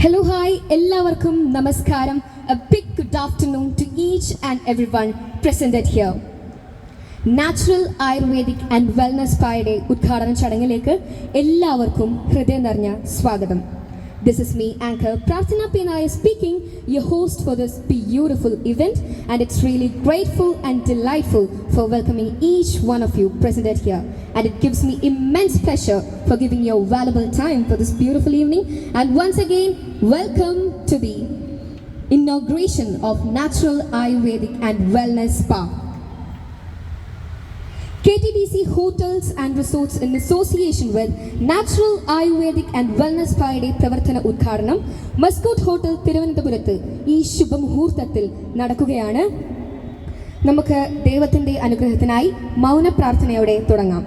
Hello hi എല്ലാവർക്കും നമസ്കാരം. A big good afternoon to each and everyone presented here. Natural ayurvedic and wellness സ്പായുടെ ഉദ്ഘാടന ചടങ്ങിലേക്ക് എല്ലാവർക്കും ഹൃദയം നിറഞ്ഞ സ്വാഗതം. This is me, Anchor Prarthana Pinaya speaking, your host for this beautiful event, and it's really grateful and delightful for welcoming each one of you presented here. And it gives me immense pleasure for giving your valuable time for this beautiful evening. And once again, welcome to the inauguration of Natural Ayurvedic and Wellness Spa. KTDC Hotels and Resorts in association with Natural Ayurvedic and Wellness Spa-യുടെ പ്രവർത്തന ഉദ്ഘാടനം mascot hotel തിരുവനന്തപുരത്ത് ഈ ശുഭമുഹൂർത്തത്തിൽ നടക്കുകയാണ്. നമുക്ക് ദൈവത്തിൻ്റെ അനുഗ്രഹത്തിനായി മൗന പ്രാർത്ഥനയോടെ തുടങ്ങാം.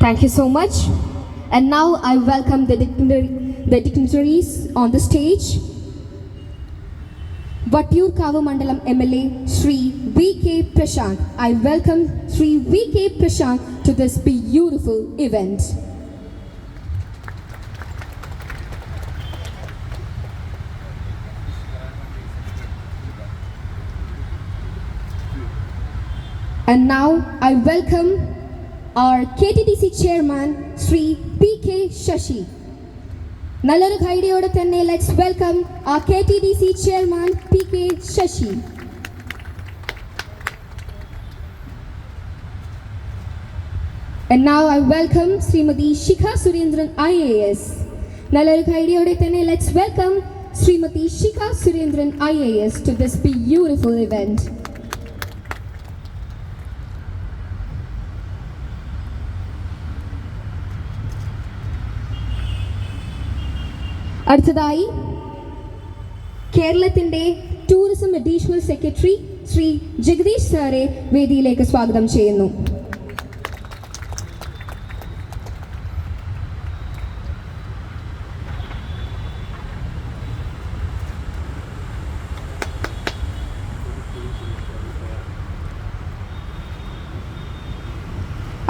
Thank you so much. And now I welcome the dignitaries on the stage. Vattiyurkavu Mandalam MLA Shri V.K. Prashant. I welcome Shri V.K. Prashant to this beautiful event. And now I welcome our KTDC chairman Shri P.K. Shashi. നല്ലൊരു കൈഡിയോടെ തന്നെ let's welcome our KTDC chairman P.K. Shashi. And now I welcome Srimati Shikha Surendran IAS. നല്ലൊരു കൈഡിയോടെ തന്നെ let's welcome Srimati Shikha Surendran IAS to this beautiful event. അടുത്തതായി കേരളത്തിൻ്റെ tourism additional secretary Shri Jagadish സാറെ വേദിയിലേക്ക് സ്വാഗതം ചെയ്യുന്നു.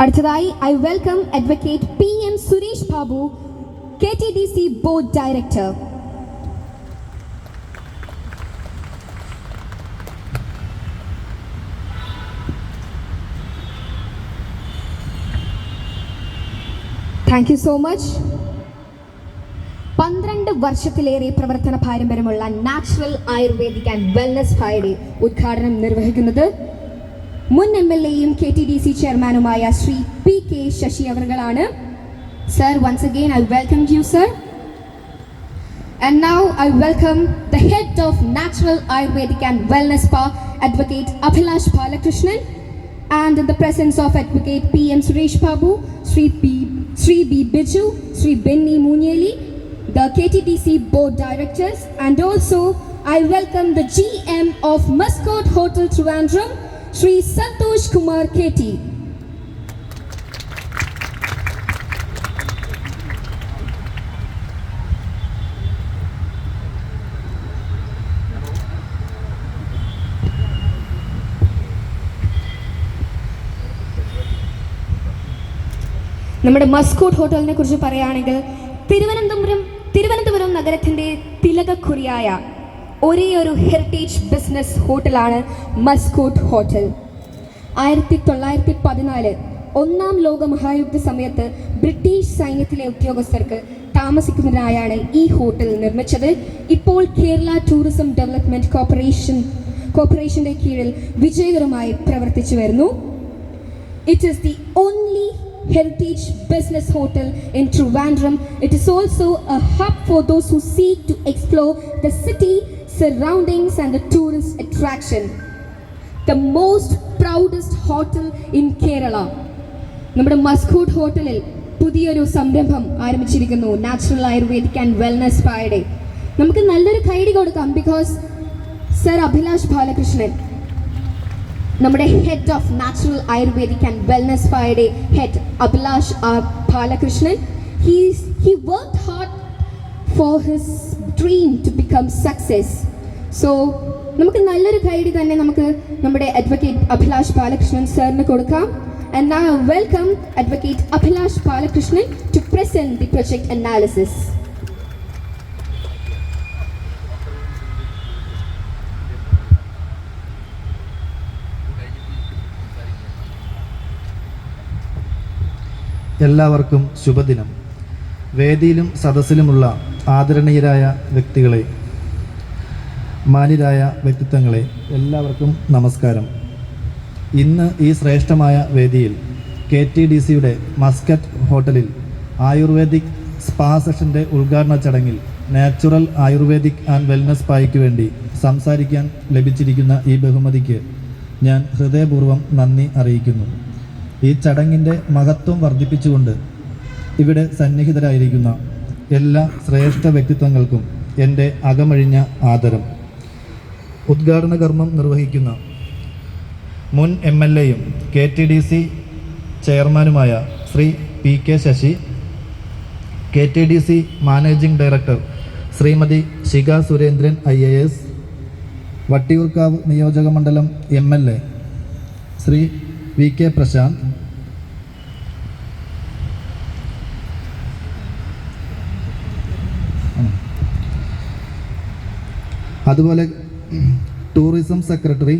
അടുത്തതായി I welcome advocate PM Suresh Babu, KTDC Board Director. Thank you so much. 12 വർഷത്തിലേറെ പ്രവർത്തന പാരമ്പര്യമുള്ള നാച്ചുറൽ ആയുർവേദിക് ആൻഡ് വെൽനസ് സ്പായുടെ ഉദ്ഘാടനം നിർവഹിക്കുന്നത് മുൻ MLAയും KTDC ചെയർമാനുമായ ശ്രീ P.K. ശശി അവർകളാണ്. Sir, once again I welcome you, sir. And now I welcome the head of Natural Ayurvedic and Wellness Spa, Advocate Abhilash Balakrishnan, and in the presence of Advocate PM Suresh Babu, Sri B. Biju, Sri Benny Munyeli, the KTDC Board Directors, and also I welcome the GM of Muscat Hotel Trivandrum, Sri Santosh Kumar KT. നമ്മുടെ mascot ഹോട്ടലിനെ കുറിച്ച് പറയുകയാണെങ്കിൽ തിരുവനന്തപുരം നഗരത്തിൻ്റെ തിലകക്കുറിയായ ഒരേ ഒരു heritage business ഹോട്ടലാണ് mascot hotel. 1914 ഒന്നാം ലോക മഹായുദ്ധ സമയത്ത് ബ്രിട്ടീഷ് സൈന്യത്തിലെ ഉദ്യോഗസ്ഥർക്ക് താമസിക്കുന്നതിനായാണ് ഈ ഹോട്ടൽ നിർമ്മിച്ചത്. ഇപ്പോൾ കേരള ടൂറിസം ഡെവലപ്മെൻറ്റ് കോർപ്പറേഷൻ്റെ കീഴിൽ വിജയകരമായി പ്രവർത്തിച്ചു വരുന്നു. It is the only heritage business hotel in Trivandrum. It is also a hub for those who seek to explore the city surroundings and the tourist attraction. The most proudest hotel in Kerala. നമ്മുടെ Mascot ഹോട്ടലിൽ പുതിയൊരു സംരംഭം ആരംഭിച്ചിരിക്കുന്നു, natural ayurvedic and wellness സ്പായുടെ. നമുക്ക് നല്ലൊരു കൈഡി കൊടുക്കാം ബിക്കോസ് സർ അഭിലാഷ് ബാലകൃഷ്ണൻ, നമ്മുടെ head of natural ayurvedic and wellness സ്പായുടെ head Abhilash Balakrishnan, he worked hard for his dream to become success. So നമുക്ക് നല്ലൊരു ഗൈഡ് തന്നെ നമുക്ക് നമ്മുടെ അഡ്വക്കേറ്റ് അഭിലാഷ് ബാലകൃഷ്ണൻ സാറിന് കൊടുക്കാം. And now I welcome Advocate Abhilash Balakrishnan to present the project analysis. എല്ലാവർക്കും ശുഭദിനം. വേദിയിലും സദസ്സിലുമുള്ള ആദരണീയരായ വ്യക്തികളെ, മാന്യരായ വ്യക്തിത്വങ്ങളെ, എല്ലാവർക്കും നമസ്കാരം. ഇന്ന് ഈ ശ്രേഷ്ഠമായ വേദിയിൽ KTDCയുടെ മസ്കറ്റ് ഹോട്ടലിൽ ആയുർവേദിക് സ്പാ സെഷൻ്റെ ഉദ്ഘാടന ചടങ്ങിൽ നാച്ചുറൽ ആയുർവേദിക് ആൻഡ് വെൽനസ് സ്പായ്ക്ക് വേണ്ടി സംസാരിക്കാൻ ലഭിച്ചിരിക്കുന്ന ഈ ബഹുമതിക്ക് ഞാൻ ഹൃദയപൂർവ്വം നന്ദി അറിയിക്കുന്നു. ഈ ചടങ്ങിൻ്റെ മഹത്വം വർദ്ധിപ്പിച്ചുകൊണ്ട് ഇവിടെ സന്നിഹിതരായിരിക്കുന്ന എല്ലാ ശ്രേഷ്ഠ വ്യക്തിത്വങ്ങൾക്കും എൻ്റെ അകമഴിഞ്ഞ ആദരം. ഉദ്ഘാടന കർമ്മം നിർവഹിക്കുന്ന മുൻ MLAയും KTDC ചെയർമാനുമായ Shri PK Sasi, KTDC managing director Shrimati Shikha Surendran IAS, Vattiyoorkavu നിയോജക മണ്ഡലം MLA ശ്രീ VK പ്രശാന്ത്, അതുപോലെ ടൂറിസം സെക്രട്ടറി